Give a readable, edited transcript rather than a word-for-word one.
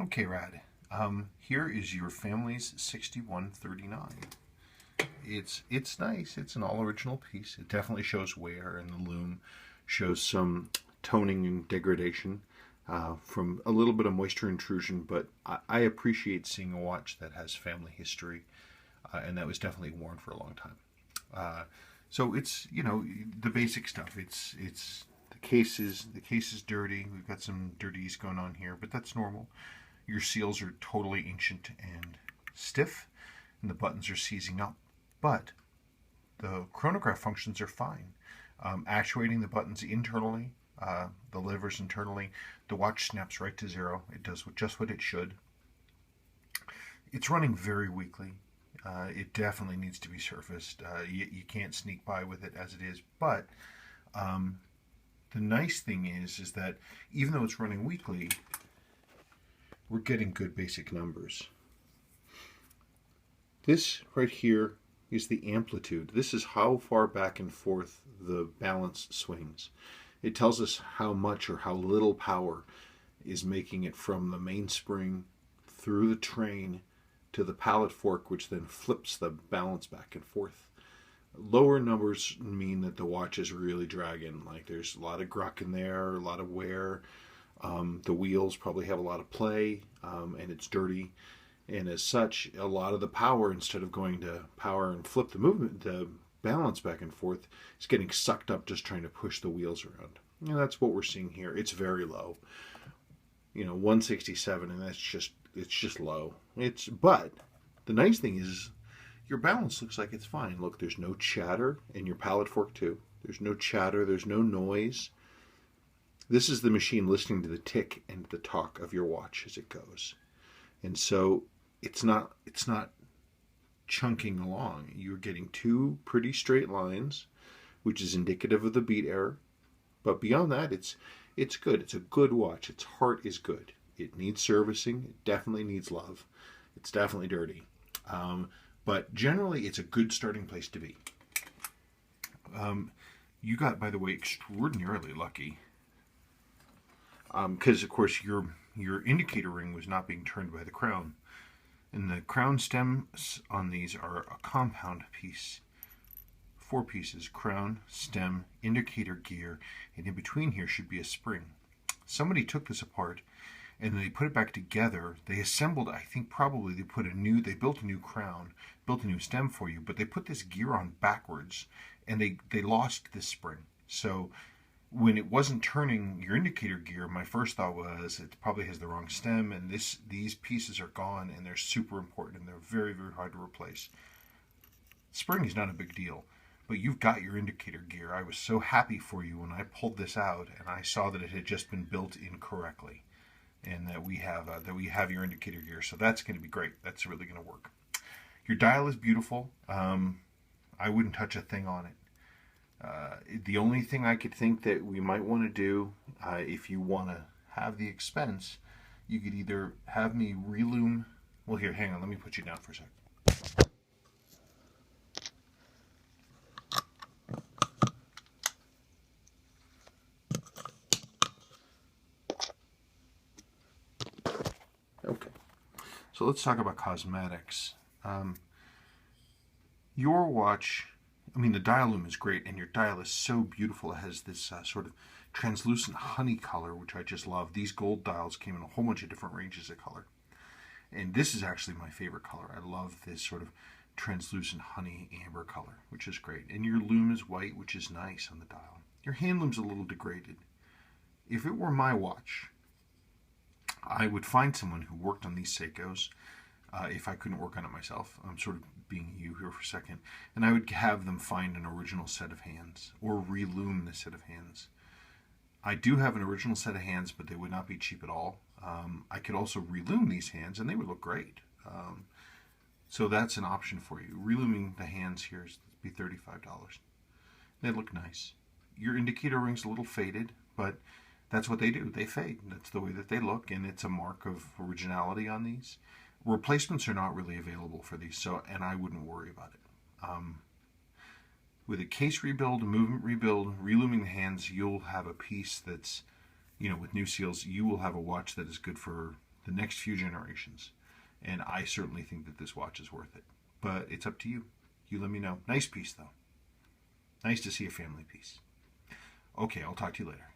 Okay, Rad. Here is your family's 6139. It's nice. It's an all original piece. It definitely shows wear, and the loom shows some toning and degradation from a little bit of moisture intrusion. But I appreciate seeing a watch that has family history, and that was definitely worn for a long time. So it's the basic stuff. It's the case is dirty. We've got some dirties going on here, but that's normal. Your seals are totally ancient and stiff, and the buttons are seizing up, but the chronograph functions are fine. Actuating the buttons internally, the levers internally, the watch snaps right to zero. It does just what it should. It's running very weakly. It definitely needs to be surfaced. You can't sneak by with it as it is, but the nice thing is that even though it's running weakly, we're getting good basic numbers. This right here is the amplitude. This is how far back and forth the balance swings. It tells us how much or how little power is making it from the mainspring through the train to the pallet fork, which then flips the balance back and forth. Lower numbers mean that the watch is really dragging. Like there's a lot of gruck in there, a lot of wear. The wheels probably have a lot of play, and it's dirty. And as such, a lot of the power, instead of going to power and flip the balance back and forth, is getting sucked up just trying to push the wheels around. And that's what we're seeing here. It's very low. 167, and it's just low. But the nice thing is your balance looks like it's fine. Look, there's no chatter, and your pallet fork too. There's no chatter, there's no noise. This is the machine listening to the tick and the talk of your watch as it goes. And so it's not chunking along. You're getting two pretty straight lines, which is indicative of the beat error. But beyond that, it's good. It's a good watch. Its heart is good. It needs servicing. It definitely needs love. It's definitely dirty. But generally, it's a good starting place to be. You got, by the way, extraordinarily lucky. Because, of course, your indicator ring was not being turned by the crown. And the crown stems on these are a compound piece. 4 pieces: crown, stem, indicator gear, and in between here should be a spring. Somebody took this apart and they put it back together. They assembled, I think probably they built a new crown, built a new stem for you, but they put this gear on backwards and they lost this spring. So when it wasn't turning your indicator gear, my first thought was it probably has the wrong stem, and these pieces are gone, and they're super important, and they're very, very hard to replace. Spring is not a big deal, but you've got your indicator gear. I was so happy for you when I pulled this out and I saw that it had just been built incorrectly, and that we have your indicator gear. So that's going to be great. That's really going to work. Your dial is beautiful. I wouldn't touch a thing on it. The only thing I could think that we might want to do, if you want to have the expense, you could either have me reloom. Well, here, hang on. Let me put you down for a sec. Okay. So let's talk about cosmetics. Your watch, the dial loom is great, and your dial is so beautiful. It has this sort of translucent honey color, which I just love. These gold dials came in a whole bunch of different ranges of color. And this is actually my favorite color. I love this sort of translucent honey amber color, which is great. And your loom is white, which is nice on the dial. Your hand loom's a little degraded. If it were my watch, I would find someone who worked on these Seikos, if I couldn't work on it myself. I'm sort of being you here for a second. And I would have them find an original set of hands, or reloom the set of hands. I do have an original set of hands, but they would not be cheap at all. I could also reloom these hands, and they would look great. So that's an option for you. Relooming the hands here is be $35. They look nice. Your indicator ring's a little faded, but that's what they do. They fade. That's the way that they look, and it's a mark of originality on these. Replacements are not really available for these, and I wouldn't worry about it. With a case rebuild, a movement rebuild, relooming the hands, you'll have a piece that's, with new seals, you will have a watch that is good for the next few generations. And I certainly think that this watch is worth it. But it's up to you. You let me know. Nice piece, though. Nice to see a family piece. Okay, I'll talk to you later.